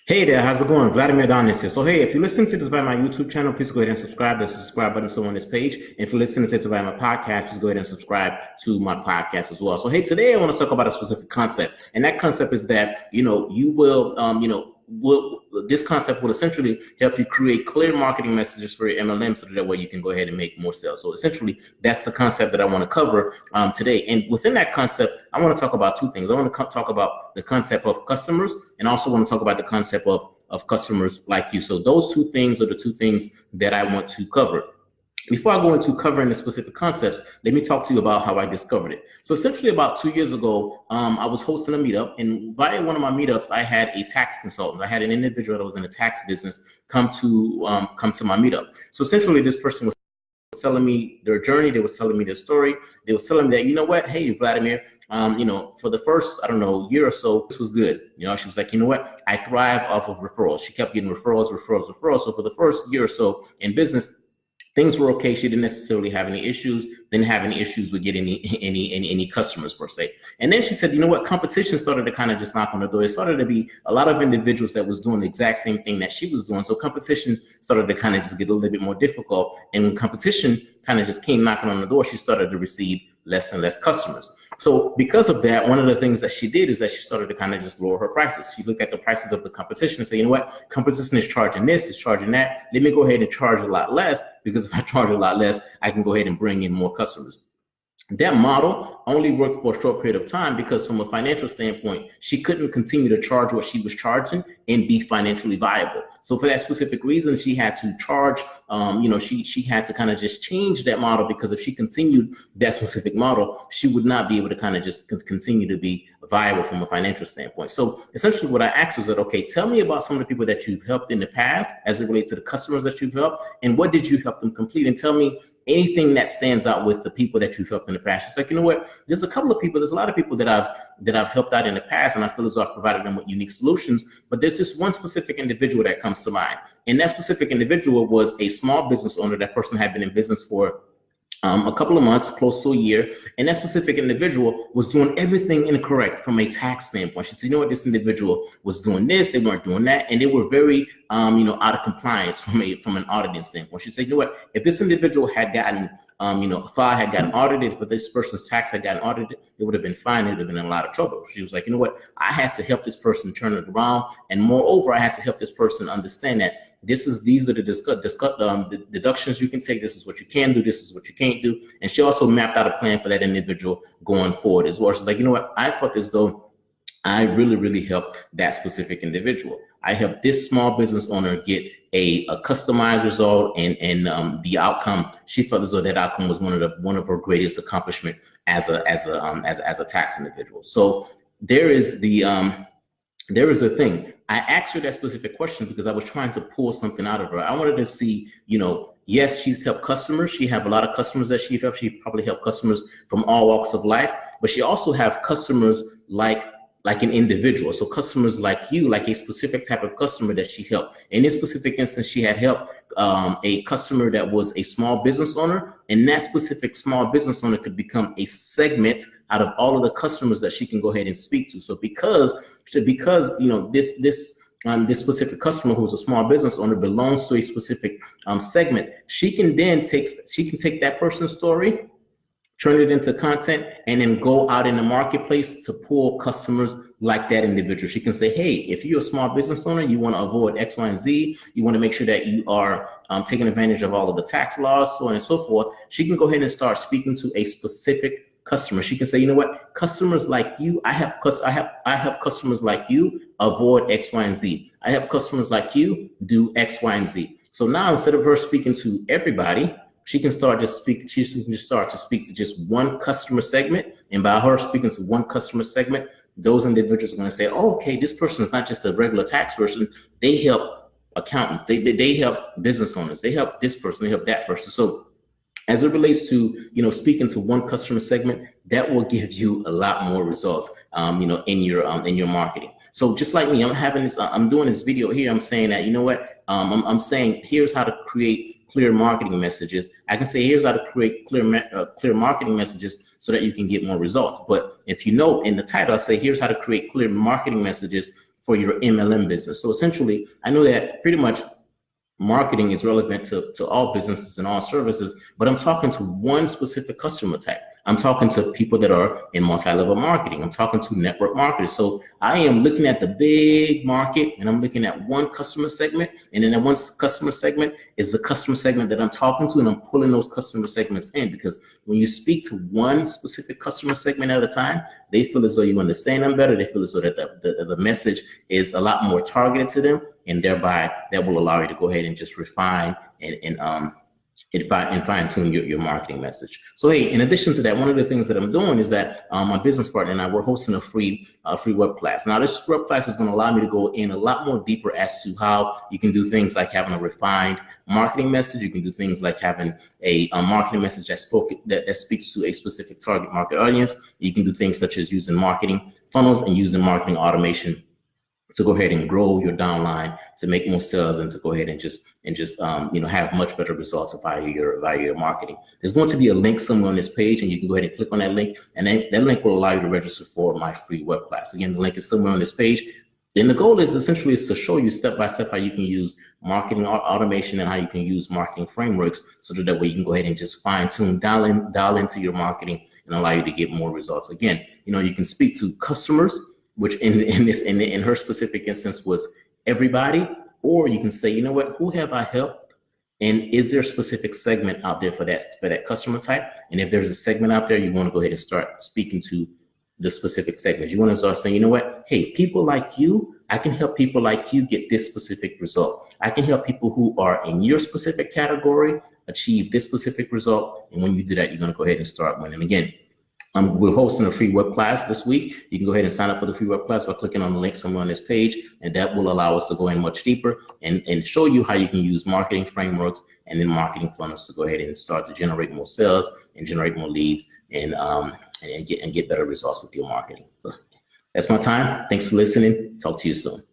Hey there, how's it going? Vladimir Donis here. So hey, if you're listening to this by my YouTube channel, please go ahead and subscribe. There's a subscribe button still on this page. And if you're listening to this by my podcast, please go ahead and subscribe to my podcast as well. So hey, today I want to talk about a specific concept, and that concept is that you will this concept will essentially help you create clear marketing messages for your MLM, so that way you can go ahead and make more sales. So essentially, that's the concept that I want to cover today. And within that concept, I want to talk about two things. I want to talk about the concept of customers, and also want to talk about the concept of customers like you. So those two things are the two things that I want to cover. Before I go into covering the specific concepts, let me talk to you about how I discovered it. So essentially about 2 years ago, I was hosting a meetup, and via one of my meetups, I had a tax consultant. I had an individual that was in the tax business come to my meetup. So essentially this person was telling me their journey. They was telling me their story. They was telling me that, you know what, hey, Vladimir, for the first, year or so, this was good. She was like, you know what, I thrive off of referrals. She kept getting referrals. So for the first year or so in business, things were okay. She didn't necessarily have any issues, didn't have any issues with getting any customers per se. And then she said, you know what, competition started to kind of just knock on the door. It started to be a lot of individuals that was doing the exact same thing that she was doing. So competition started to kind of just get a little bit more difficult. And when competition kind of just came knocking on the door, she started to receive less and less customers. So because of that, one of the things that she did is that she started to kind of just lower her prices. She looked at the prices of the competition and said, you know what, competition is charging this, is charging that. Let me go ahead and charge a lot less, because if I charge a lot less, I can go ahead and bring in more customers. That model only worked for a short period of time, because from a financial standpoint, she couldn't continue to charge what she was charging and be financially viable. So for that specific reason, she had to charge, she had to kind of just change that model, because if she continued that specific model, she would not be able to kind of just continue to be viable from a financial standpoint. So essentially what I asked was that, okay, tell me about some of the people that you've helped in the past as it relates to the customers that you've helped, and what did you help them complete, and tell me anything that stands out with the people that you've helped in the past. It's like, you know what, there's a lot of people that I've helped out in the past, and I feel as though I've provided them with unique solutions, but there's just one specific individual that comes to mind. And that specific individual was a small business owner. That person had been in business for a couple of months, close to a year, and that specific individual was doing everything incorrect from a tax standpoint. She said, you know what, this individual was doing this, they weren't doing that, and they were very, out of compliance from an auditing standpoint. She said, you know what, if this individual had gotten, file had gotten audited, for this person's tax had gotten audited, it would have been fine. They'd have been in a lot of trouble. She was like, you know what, I had to help this person turn it around, and moreover, I had to help this person understand that these are the deductions you can take. This is what you can do. This is what you can't do. And she also mapped out a plan for that individual going forward as well. She's like, you know what? I felt as though I really, really helped that specific individual. I helped this small business owner get a customized result, and the outcome. She felt as though that outcome was one of her greatest accomplishment as a tax individual. So there is the thing. I asked her that specific question because I was trying to pull something out of her. I wanted to see, yes, she's helped customers. She have a lot of customers that she helped. She probably helped customers from all walks of life, but she also have customers like an individual. So customers like you, like a specific type of customer that she helped. In this specific instance, she had helped a customer that was a small business owner, and that specific small business owner could become a segment out of all of the customers that she can go ahead and speak to. So because this specific customer, who's a small business owner, belongs to a specific segment, she can take that person's story, turn it into content, and then go out in the marketplace to pull customers like that individual. She can say, hey, if you're a small business owner, you want to avoid X, Y, and Z, you want to make sure that you are taking advantage of all of the tax laws, so on and so forth. She can go ahead and start speaking to a specific customer. She can say, you know what, customers like you, I help customers like you avoid X, Y, and Z. I help customers like you do X, Y, and Z. So now, instead of her speaking to everybody, she can start to speak to just one customer segment. And by her speaking to one customer segment, those individuals are going to say, oh, okay, this person is not just a regular tax person. They help accountants. They help business owners. They help this person. They help that person. So as it relates to, speaking to one customer segment, that will give you a lot more results, in your marketing. So just like me, I'm doing this video here. I'm saying that, you know what, I'm saying, here's how to create clear marketing messages. I can say, here's how to create clear marketing messages so that you can get more results. But if in the title, I say, here's how to create clear marketing messages for your MLM business. So essentially, I know that pretty much marketing is relevant to all businesses and all services, but I'm talking to one specific customer type. I'm talking to people that are in multi-level marketing. I'm talking to network marketers. So I am looking at the big market, and I'm looking at one customer segment. And then that one customer segment is the customer segment that I'm talking to, and I'm pulling those customer segments in, because when you speak to one specific customer segment at a time, they feel as though you understand them better. They feel as though that the message is a lot more targeted to them, and thereby that will allow you to go ahead and just refine and fine tune your marketing message. So hey, in addition to that, one of the things that I'm doing is that my business partner and I, we're hosting a free web class. Now this web class is going to allow me to go in a lot more deeper as to how you can do things like having a refined marketing message. You can do things like having a marketing message that speaks to a specific target market audience. You can do things such as using marketing funnels and using marketing automation to go ahead and grow your downline, to make more sales, and to go ahead and just have much better results via your marketing. There's going to be a link somewhere on this page, and you can go ahead and click on that link, and then that link will allow you to register for my free web class. Again, the link is somewhere on this page. Then the goal is essentially to show you step by step how you can use marketing automation and how you can use marketing frameworks, so that way you can go ahead and just fine tune, dial into your marketing, and allow you to get more results. Again, you can speak to customers, which in her specific instance was everybody, or you can say, you know what, who have I helped, and is there a specific segment out there for that customer type? And if there's a segment out there, you want to go ahead and start speaking to the specific segments. You want to start saying, you know what, hey, people like you, I can help people like you get this specific result. I can help people who are in your specific category achieve this specific result. And when you do that, you're going to go ahead and start winning. Again, we're hosting a free web class this week. You can go ahead and sign up for the free web class by clicking on the link somewhere on this page, and that will allow us to go in much deeper and show you how you can use marketing frameworks and then marketing funnels to go ahead and start to generate more sales and generate more leads and get better results with your marketing. So that's my time. Thanks for listening. Talk to you soon.